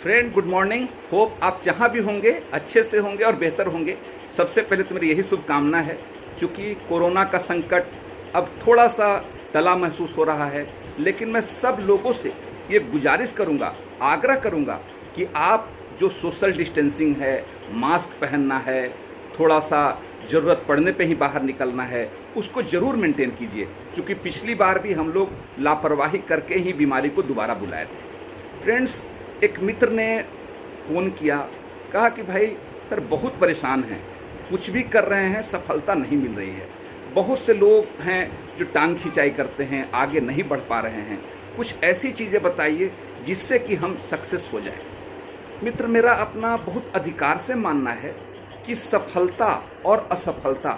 Friend, good morning. Hope आप जहाँ भी होंगे अच्छे से होंगे और बेहतर होंगे। सबसे पहले तो मेरी यही शुभकामना है। चूँकि कोरोना का संकट अब थोड़ा सा टला महसूस हो रहा है, लेकिन मैं सब लोगों से ये गुजारिश करूँगा, आग्रह करूँगा कि आप जो सोशल डिस्टेंसिंग है, मास्क पहनना है, थोड़ा सा ज़रूरत पड़ने पे ही बाहर निकलना है, उसको ज़रूर मेंटेन कीजिए। क्योंकि पिछली बार भी हम लोग लापरवाही करके ही बीमारी को दोबारा बुलाए थे। फ्रेंड्स, एक मित्र ने फ़ोन किया, कहा कि भाई सर बहुत परेशान हैं, कुछ भी कर रहे हैं सफलता नहीं मिल रही है। बहुत से लोग हैं जो टांग खिंचाई करते हैं, आगे नहीं बढ़ पा रहे हैं। कुछ ऐसी चीज़ें बताइए जिससे कि हम सक्सेस हो जाएं। मित्र, मेरा अपना बहुत अधिकार से मानना है कि सफलता और असफलता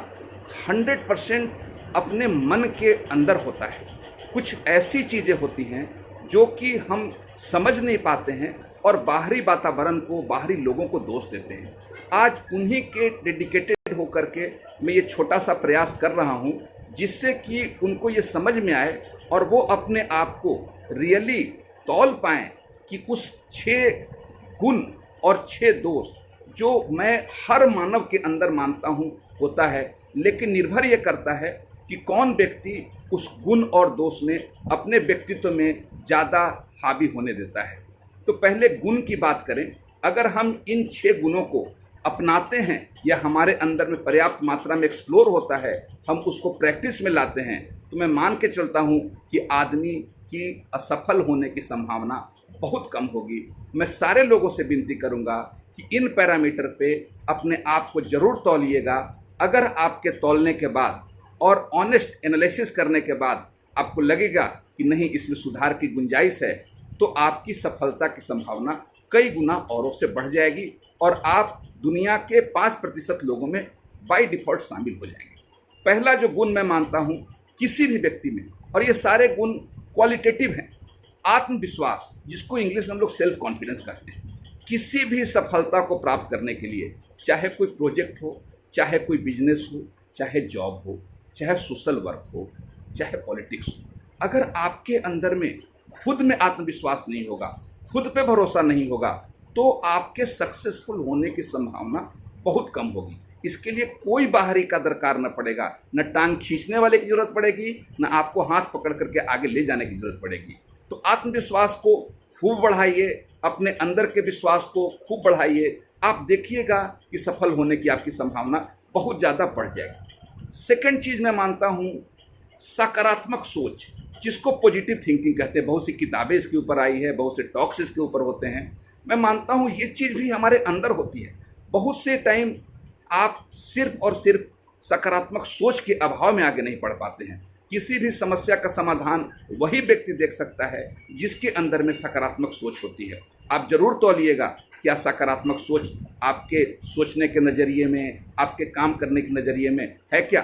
100% अपने मन के अंदर होता है। कुछ ऐसी चीज़ें होती हैं जो कि हम समझ नहीं पाते हैं और बाहरी वातावरण को, बाहरी लोगों को दोष देते हैं। आज उन्हीं के डेडिकेटेड होकर के मैं ये छोटा सा प्रयास कर रहा हूँ, जिससे कि उनको ये समझ में आए और वो अपने आप को रियली तौल पाएँ कि उस 6 गुण और 6 दोष जो मैं हर मानव के अंदर मानता हूँ होता है, लेकिन निर्भर ये करता है कि कौन व्यक्ति उस गुण और दोष में अपने व्यक्तित्व में ज़्यादा हावी होने देता है। तो पहले गुण की बात करें। अगर हम इन 6 गुणों को अपनाते हैं या हमारे अंदर में पर्याप्त मात्रा में एक्सप्लोर होता है, हम उसको प्रैक्टिस में लाते हैं, तो मैं मान के चलता हूँ कि आदमी की असफल होने की संभावना बहुत कम होगी। मैं सारे लोगों से विनती करूँगा कि इन पैरामीटर पे अपने आप को ज़रूर तौलिएगा। अगर आपके तौलने के बाद और ऑनेस्ट एनालिसिस करने के बाद आपको लगेगा कि नहीं, इसमें सुधार की गुंजाइश है, तो आपकी सफलता की संभावना कई गुना औरों से बढ़ जाएगी और आप दुनिया के 5% लोगों में बाय डिफ़ॉल्ट शामिल हो जाएंगे। पहला जो गुण मैं मानता हूँ किसी भी व्यक्ति में, और ये सारे गुण क्वालिटेटिव हैं, आत्मविश्वास, जिसको इंग्लिश में हम लोग सेल्फ कॉन्फिडेंस कहते हैं। किसी भी सफलता को प्राप्त करने के लिए, चाहे कोई प्रोजेक्ट हो, चाहे कोई बिजनेस हो, चाहे जॉब हो, चाहे सोशल वर्क हो, चाहे पॉलिटिक्स हो, अगर आपके अंदर में खुद में आत्मविश्वास नहीं होगा, खुद पे भरोसा नहीं होगा, तो आपके सक्सेसफुल होने की संभावना बहुत कम होगी। इसके लिए कोई बाहरी का दरकार न पड़ेगा, न टांग खींचने वाले की ज़रूरत पड़ेगी, न आपको हाथ पकड़ करके आगे ले जाने की ज़रूरत पड़ेगी। तो आत्मविश्वास को खूब बढ़ाइए, अपने अंदर के विश्वास को खूब बढ़ाइए। आप देखिएगा कि सफल होने की आपकी संभावना बहुत ज़्यादा बढ़ जाएगी। सेकंड चीज़ मैं मानता हूँ सकारात्मक सोच, जिसको पॉजिटिव थिंकिंग कहते हैं। बहुत सी किताबें इसके ऊपर आई है, बहुत से टॉक्स इसके ऊपर होते हैं। मैं मानता हूँ ये चीज़ भी हमारे अंदर होती है। बहुत से टाइम आप सिर्फ और सिर्फ सकारात्मक सोच के अभाव में आगे नहीं बढ़ पाते हैं। किसी भी समस्या का समाधान वही व्यक्ति देख सकता है जिसके अंदर में सकारात्मक सोच होती है। आप ज़रूर तौलिएगा, क्या सकारात्मक सोच आपके सोचने के नज़रिए में, आपके काम करने के नज़रिए में है क्या?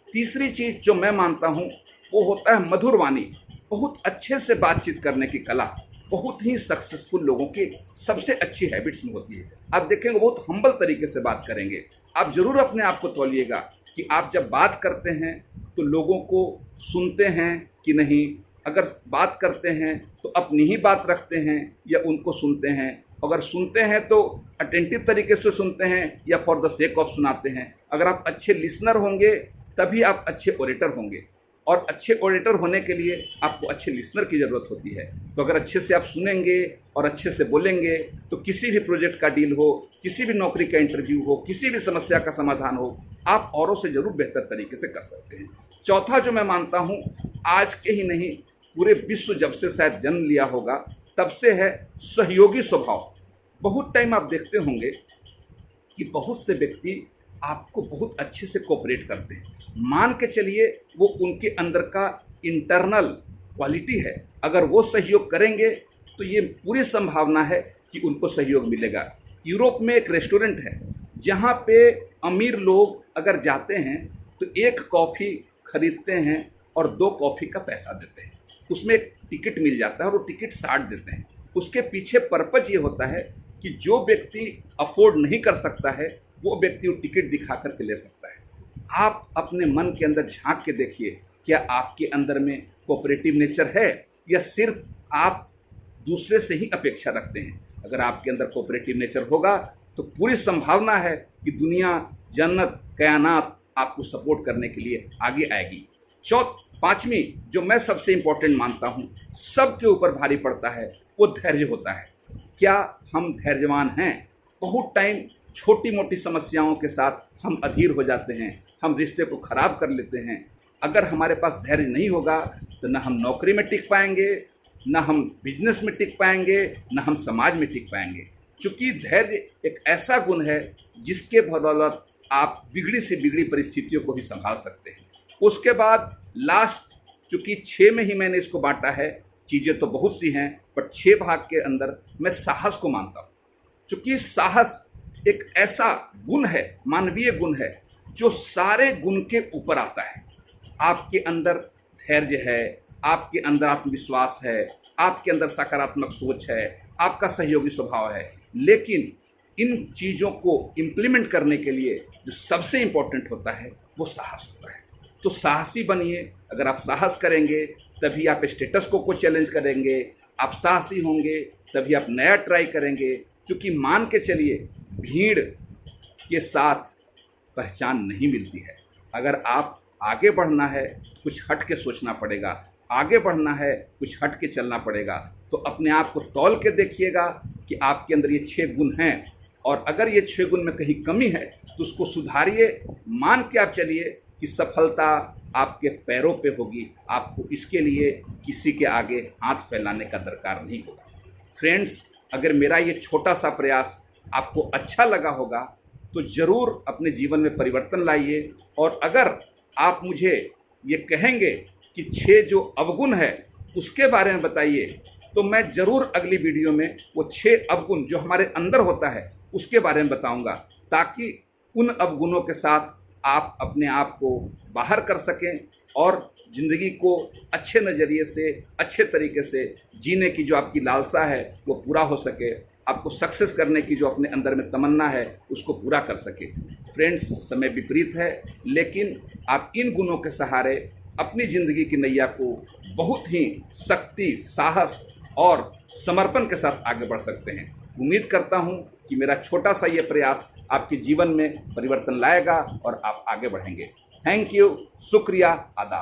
तीसरी चीज़ जो मैं मानता हूँ वो होता है मधुर वाणी। बहुत अच्छे से बातचीत करने की कला बहुत ही सक्सेसफुल लोगों की सबसे अच्छी हैबिट्स में होती है। आप देखेंगे बहुत हम्बल तरीके से बात करेंगे। आप ज़रूर अपने आप को तौलिएगा कि आप जब बात करते हैं तो लोगों को सुनते हैं कि नहीं। अगर बात करते हैं तो अपनी ही बात रखते हैं या उनको सुनते हैं। अगर सुनते हैं तो अटेंटिव तरीके से सुनते हैं या फॉर द सेक ऑफ सुनाते हैं। अगर आप अच्छे लिसनर होंगे तभी आप अच्छे ओरेटर होंगे, और अच्छे ओरेटर होने के लिए आपको अच्छे लिसनर की ज़रूरत होती है। तो अगर अच्छे से आप सुनेंगे और अच्छे से बोलेंगे तो किसी भी प्रोजेक्ट का डील हो, किसी भी नौकरी का इंटरव्यू हो, किसी भी समस्या का समाधान हो, आप औरों से ज़रूर बेहतर तरीके से कर सकते हैं। चौथा जो मैं मानता हूँ, आज के ही नहीं पूरे विश्व जब से शायद जन्म लिया होगा तब से है सहयोगी स्वभाव। बहुत टाइम आप देखते होंगे कि बहुत से व्यक्ति आपको बहुत अच्छे से कोऑपरेट करते हैं। मान के चलिए वो उनके अंदर का इंटरनल क्वालिटी है। अगर वो सहयोग करेंगे तो ये पूरी संभावना है कि उनको सहयोग मिलेगा। यूरोप में एक रेस्टोरेंट है जहाँ पे अमीर लोग अगर जाते हैं तो 1 कॉफ़ी खरीदते हैं और 2 कॉफ़ी का पैसा देते हैं। उसमें एक टिकट मिल जाता है और वो टिकट 60 देते हैं। उसके पीछे पर्पज़ ये होता है कि जो व्यक्ति अफोर्ड नहीं कर सकता है वो व्यक्ति वो टिकट दिखा करके ले सकता है। आप अपने मन के अंदर झांक के देखिए, क्या आपके अंदर में कोऑपरेटिव नेचर है या सिर्फ आप दूसरे से ही अपेक्षा रखते हैं? अगर आपके अंदर कोऑपरेटिव नेचर होगा तो पूरी संभावना है कि दुनिया, जन्नत, कायनात आपको सपोर्ट करने के लिए आगे आएगी। पांचवी जो मैं सबसे इंपॉर्टेंट मानता हूँ, सबके ऊपर भारी पड़ता है, वो धैर्य होता है। क्या हम धैर्यवान हैं? बहुत टाइम छोटी मोटी समस्याओं के साथ हम अधीर हो जाते हैं, हम रिश्ते को ख़राब कर लेते हैं। अगर हमारे पास धैर्य नहीं होगा तो न हम नौकरी में टिक पाएंगे, न हम बिजनेस में टिक पाएंगे, न हम समाज में टिक पाएंगे। चूँकि धैर्य एक ऐसा गुण है जिसके बदौलत आप बिगड़ी से बिगड़ी परिस्थितियों को भी संभाल सकते हैं। उसके बाद लास्ट, चूँकि 6 में ही मैंने इसको बांटा है, चीज़ें तो बहुत सी हैं, बट 6 भाग के अंदर मैं साहस को मानता हूँ। चूँकि साहस एक ऐसा गुण है, मानवीय गुण है, जो सारे गुण के ऊपर आता है। आपके अंदर धैर्य है, आपके अंदर आत्मविश्वास है, आपके अंदर सकारात्मक सोच है, आपका सहयोगी स्वभाव है, लेकिन इन चीज़ों को इम्प्लीमेंट करने के लिए जो सबसे इम्पोर्टेंट होता है वो साहस होता है। तो साहसी बनिए। अगर आप साहस करेंगे तभी आप स्टेटस को चैलेंज करेंगे, आप साहसी होंगे तभी आप नया ट्राई करेंगे। क्योंकि मान के चलिए, भीड़ के साथ पहचान नहीं मिलती है। अगर आप आगे बढ़ना है तो कुछ हट के सोचना पड़ेगा, आगे बढ़ना है कुछ हट के चलना पड़ेगा। तो अपने आप को तौल के देखिएगा कि आपके अंदर ये 6 गुण हैं, और अगर ये 6 गुण में कहीं कमी है तो उसको सुधारिए। मान के आप चलिए कि सफलता आपके पैरों पे होगी। आपको इसके लिए किसी के आगे हाथ फैलाने का दरकार नहीं होगा। फ्रेंड्स, अगर मेरा ये छोटा सा प्रयास आपको अच्छा लगा होगा तो ज़रूर अपने जीवन में परिवर्तन लाइए। और अगर आप मुझे ये कहेंगे कि 6 जो अवगुण है उसके बारे में बताइए, तो मैं ज़रूर अगली वीडियो में वो 6 अवगुण जो हमारे अंदर होता है उसके बारे में बताऊंगा, ताकि उन अवगुणों के साथ आप अपने आप को बाहर कर सकें और ज़िंदगी को अच्छे नज़रिए से, अच्छे तरीके से जीने की जो आपकी लालसा है वो पूरा हो सके। आपको सक्सेस करने की जो अपने अंदर में तमन्ना है उसको पूरा कर सके। फ्रेंड्स, समय विपरीत है, लेकिन आप इन गुणों के सहारे अपनी ज़िंदगी की नैया को बहुत ही शक्ति, साहस और समर्पण के साथ आगे बढ़ सकते हैं। उम्मीद करता हूँ कि मेरा छोटा सा ये प्रयास आपके जीवन में परिवर्तन लाएगा और आप आगे बढ़ेंगे। थैंक यू, शुक्रिया, आदाब।